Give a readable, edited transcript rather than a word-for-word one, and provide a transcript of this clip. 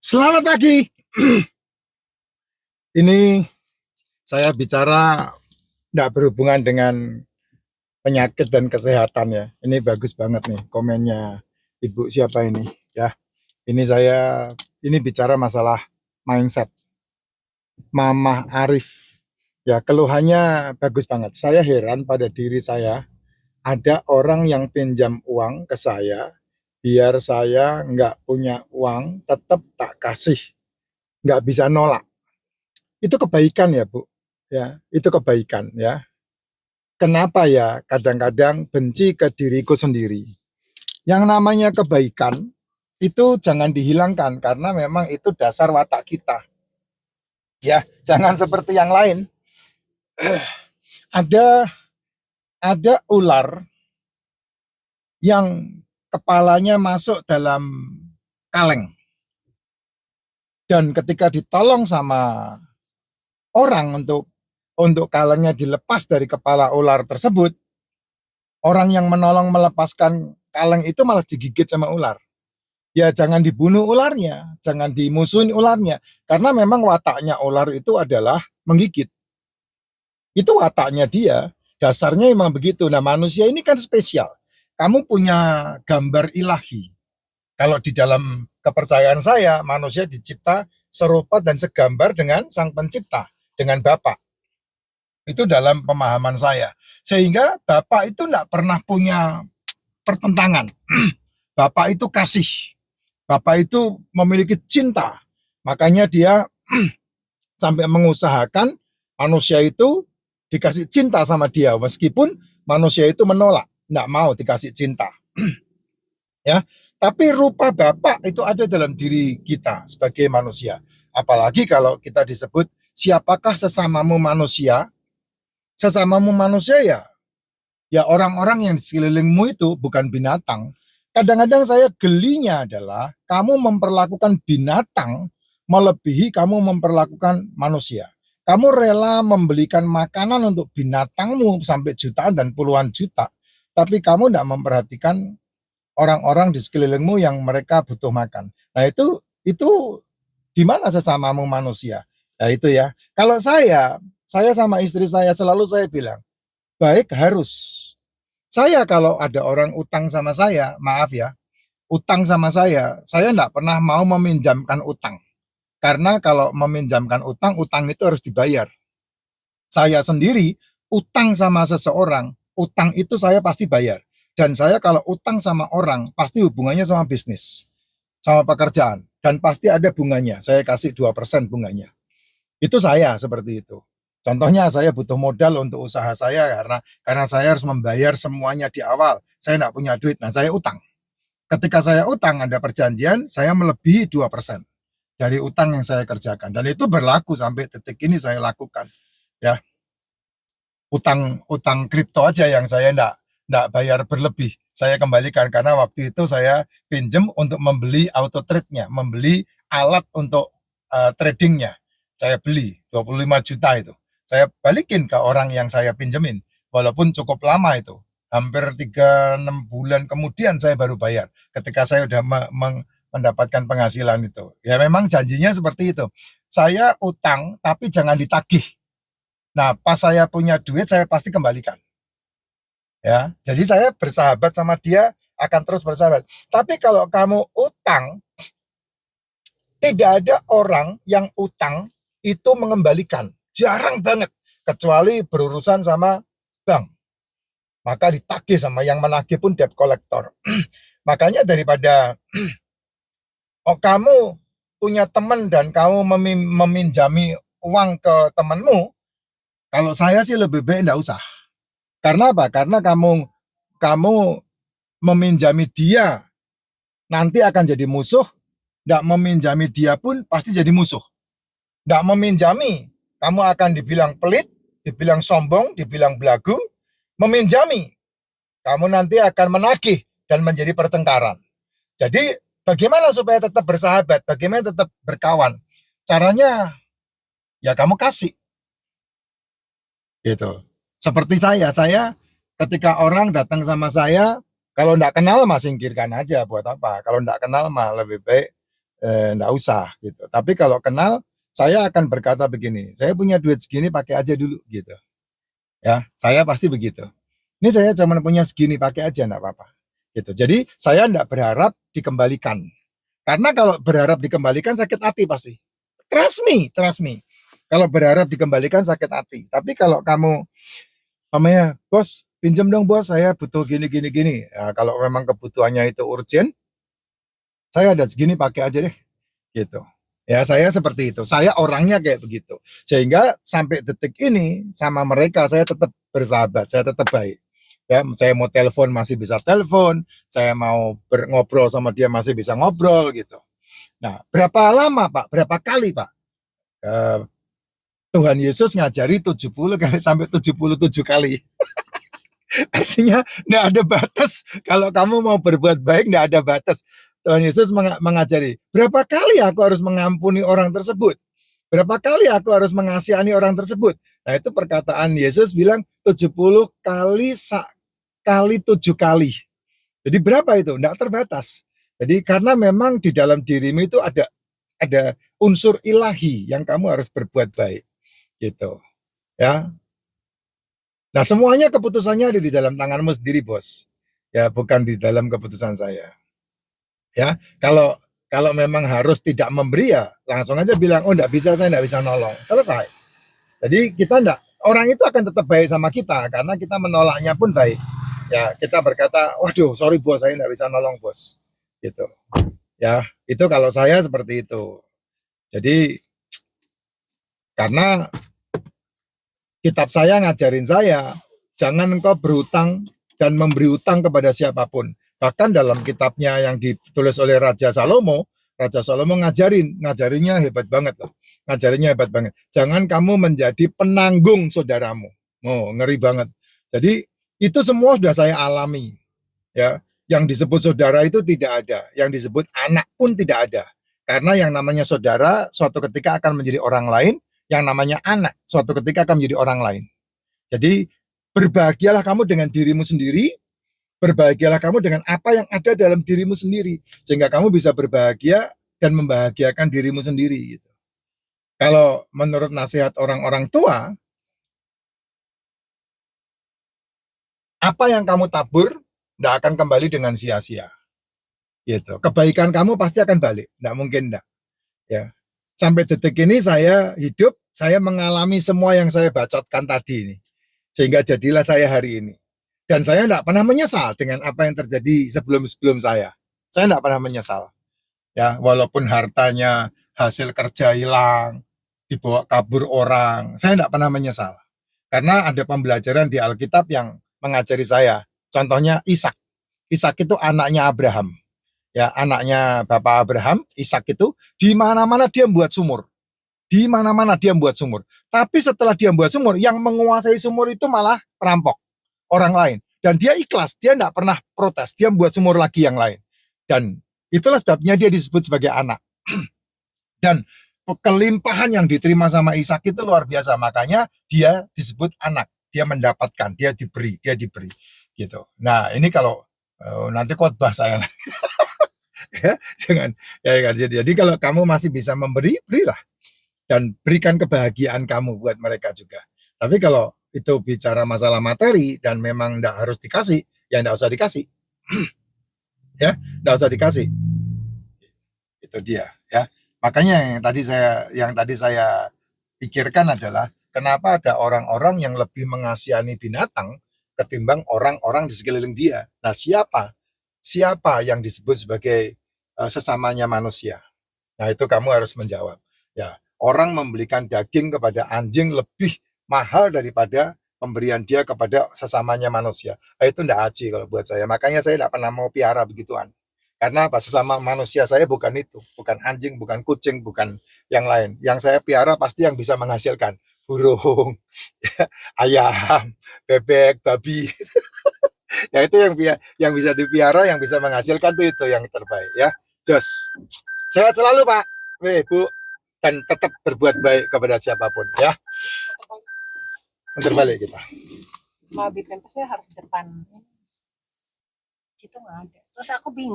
Selamat pagi. Ini saya bicara tidak berhubungan dengan penyakit dan kesehatan ya. Ini bagus banget nih komennya Ibu siapa ini ya. Ini bicara masalah mindset. Mama Arif. Ya, keluhannya bagus banget. Saya heran pada diri saya. Ada orang yang pinjam uang ke saya, biar saya nggak punya uang, tetap tak kasih. Nggak bisa nolak. Itu kebaikan ya, Bu. Ya, itu kebaikan ya. Kenapa ya kadang-kadang benci ke diriku sendiri? Yang namanya kebaikan itu jangan dihilangkan karena memang itu dasar watak kita. Ya, jangan seperti yang lain. Ada ular yang kepalanya masuk dalam kaleng. Dan ketika ditolong sama orang untuk kalengnya dilepas dari kepala ular tersebut, orang yang menolong melepaskan kaleng itu malah digigit sama ular. Ya jangan dibunuh ularnya, jangan dimusuhin ularnya, karena memang wataknya ular itu adalah menggigit. Itu wataknya dia, dasarnya memang begitu. Nah manusia ini kan spesial. Kamu punya gambar ilahi. Kalau di dalam kepercayaan saya, manusia dicipta serupa dan segambar dengan sang pencipta, dengan Bapa. Itu dalam pemahaman saya. Sehingga Bapak itu tidak pernah punya pertentangan. Bapak itu kasih. Bapak itu memiliki cinta. Makanya dia sampai mengusahakan manusia itu dikasih cinta sama dia. Meskipun manusia itu menolak. Tidak mau dikasih cinta. Ya, tapi rupa Bapak itu ada dalam diri kita sebagai manusia. Apalagi kalau kita disebut siapakah sesamamu manusia? Sesamamu manusia ya orang-orang yang di sekelilingmu itu bukan binatang. Kadang-kadang saya gelinya adalah kamu memperlakukan binatang melebihi kamu memperlakukan manusia. Kamu rela membelikan makanan untuk binatangmu sampai jutaan dan puluhan juta, tapi kamu tidak memperhatikan orang-orang di sekelilingmu yang mereka butuh makan. Nah itu di mana sesamamu manusia? Nah itu ya. Kalau saya sama istri saya selalu saya bilang, baik harus. Saya kalau ada orang utang sama saya, maaf ya, utang sama saya enggak pernah mau meminjamkan utang. Karena kalau meminjamkan utang, utang itu harus dibayar. Saya sendiri utang sama seseorang, utang itu saya pasti bayar. Dan saya kalau utang sama orang, pasti hubungannya sama bisnis, sama pekerjaan. Dan pasti ada bunganya, saya kasih 2% bunganya. Itu saya seperti itu. Contohnya saya butuh modal untuk usaha saya karena saya harus membayar semuanya di awal. Saya enggak punya duit, nah saya utang. Ketika saya utang ada perjanjian, saya melebihi 2% dari utang yang saya kerjakan. Dan itu berlaku sampai detik ini saya lakukan. Ya, utang kripto aja yang saya enggak bayar berlebih. Saya kembalikan karena waktu itu saya pinjem untuk membeli auto trade-nya, membeli alat untuk tradingnya. Saya beli 25 juta itu. Saya balikin ke orang yang saya pinjemin. Walaupun cukup lama itu. Hampir 3-6 bulan kemudian saya baru bayar. Ketika saya udah mendapatkan penghasilan itu. Ya memang janjinya seperti itu. Saya utang tapi jangan ditagih. Nah, pas saya punya duit saya pasti kembalikan. Ya, jadi saya bersahabat sama dia akan terus bersahabat. Tapi kalau kamu utang, tidak ada orang yang utang itu mengembalikan. Jarang banget. Kecuali berurusan sama bank. Maka ditagih sama yang menagih pun debt collector. Makanya daripada kamu punya teman dan kamu meminjami uang ke temanmu, kalau saya sih lebih baik enggak usah. Karena apa? Karena kamu meminjami dia nanti akan jadi musuh. Enggak meminjami dia pun pasti jadi musuh. Enggak meminjami, kamu akan dibilang pelit, dibilang sombong, dibilang belagu. Meminjami, kamu nanti akan menagih dan menjadi pertengkaran. Jadi bagaimana supaya tetap bersahabat? Bagaimana tetap berkawan? Caranya ya kamu kasih. Gitu. Seperti saya ketika orang datang sama saya, kalau enggak kenal mah singkirkan aja, buat apa? Kalau enggak kenal mah lebih baik enggak usah gitu. Tapi kalau kenal, saya akan berkata begini, saya punya duit segini pakai aja dulu gitu. Ya, saya pasti begitu. Ini saya cuma punya segini, pakai aja enggak apa-apa. Gitu. Jadi saya enggak berharap dikembalikan. Karena kalau berharap dikembalikan sakit hati pasti. Trust me, trust me. Kalau berharap dikembalikan sakit hati. Tapi kalau kamu namanya, bos, pinjam dong bos, saya butuh gini gini gini. Ya, kalau memang kebutuhannya itu urgent, saya ada segini pakai aja deh, gitu. Ya saya seperti itu. Saya orangnya kayak begitu. Sehingga sampai detik ini sama mereka saya tetap bersahabat, saya tetap baik. Ya, saya mau telepon masih bisa telepon, saya mau ngobrol sama dia masih bisa ngobrol gitu. Nah, berapa lama Pak? Berapa kali Pak? Eh, Tuhan Yesus ngajari 70 kali sampai 77 kali. Artinya nggak ada batas. Kalau kamu mau berbuat baik nggak ada batas. Tuhan Yesus mengajari, berapa kali aku harus mengampuni orang tersebut? Berapa kali aku harus mengasihani orang tersebut? Nah itu perkataan Yesus bilang 70 kali kali 7 kali. Jadi berapa itu? Nggak terbatas. Jadi karena memang di dalam dirimu itu ada unsur ilahi yang kamu harus berbuat baik gitu ya. Nah, semuanya keputusannya ada di dalam tanganmu sendiri, Bos. Ya, bukan di dalam keputusan saya. Ya, kalau memang harus tidak memberi ya langsung aja bilang, oh enggak bisa, saya enggak bisa nolong. Selesai. Jadi kita enggak, orang itu akan tetap baik sama kita karena kita menolaknya pun baik. Ya, kita berkata, waduh, sorry bos, saya enggak bisa nolong bos. Gitu. Ya, itu kalau saya seperti itu. Jadi karena kitab saya ngajarin saya, jangan engkau berhutang dan memberi hutang kepada siapapun. Bahkan dalam kitabnya yang ditulis oleh Raja Salomo ngajarinnya hebat banget loh. Ngajarinnya hebat banget. Jangan kamu menjadi penanggung saudaramu. Oh, ngeri banget. Jadi itu semua sudah saya alami. Ya, yang disebut saudara itu tidak ada, yang disebut anak pun tidak ada. Karena yang namanya saudara suatu ketika akan menjadi orang lain, yang namanya anak suatu ketika akan menjadi orang lain. Jadi berbahagialah kamu dengan dirimu sendiri, berbahagialah kamu dengan apa yang ada dalam dirimu sendiri, sehingga kamu bisa berbahagia dan membahagiakan dirimu sendiri. Gitu. Kalau menurut nasihat orang-orang tua, apa yang kamu tabur tidak akan kembali dengan sia-sia. Gitu. Kebaikan kamu pasti akan balik, tidak mungkin tidak. Ya. Sampai detik ini saya hidup, saya mengalami semua yang saya bacotkan tadi ini. Sehingga jadilah saya hari ini. Dan saya tidak pernah menyesal dengan apa yang terjadi sebelum-sebelum saya. Saya tidak pernah menyesal. Ya, walaupun hartanya hasil kerja hilang, dibawa kabur orang, saya tidak pernah menyesal. Karena ada pembelajaran di Alkitab yang mengajari saya. Contohnya Ishak. Ishak itu anaknya Abraham. Ya, anaknya Bapak Abraham, Ishak itu di mana-mana dia membuat sumur. Di mana-mana dia membuat sumur. Tapi setelah dia membuat sumur, yang menguasai sumur itu malah perampok, orang lain. Dan dia ikhlas, dia tidak pernah protes, dia membuat sumur lagi yang lain. Dan itulah sebabnya dia disebut sebagai anak. Dan kelimpahan yang diterima sama Ishak itu luar biasa, makanya dia disebut anak. Dia mendapatkan, dia diberi gitu. Nah, ini kalau nanti khotbah saya ya, jangan ya kan. Jadi kalau kamu masih bisa memberi, berilah dan berikan kebahagiaan kamu buat mereka juga. Tapi kalau itu bicara masalah materi dan memang tidak harus dikasih, ya tidak usah dikasih. Ya, tidak usah dikasih. Itu dia, ya. Makanya yang tadi saya pikirkan adalah kenapa ada orang-orang yang lebih mengasihani binatang ketimbang orang-orang di sekeliling dia. Nah, siapa? Siapa yang disebut sebagai sesamanya manusia? Nah, itu kamu harus menjawab. Ya, orang membelikan daging kepada anjing lebih mahal daripada pemberian dia kepada sesamanya manusia. Nah, itu enggak aji kalau buat saya. Makanya saya tidak pernah mau piara begituan. Karena apa? Sesama manusia saya bukan itu, bukan anjing, bukan kucing, bukan yang lain. Yang saya piara pasti yang bisa menghasilkan burung, ayam, bebek, babi. Ya itu yang bisa dipiara, yang bisa menghasilkan itu yang terbaik ya. Jos. Sehat selalu Pak. Weh Bu, dan tetap berbuat baik kepada siapapun ya. Terbalik kita. Mau beli pempesnya harus depan. Situ nggak ada. Terus aku bingung.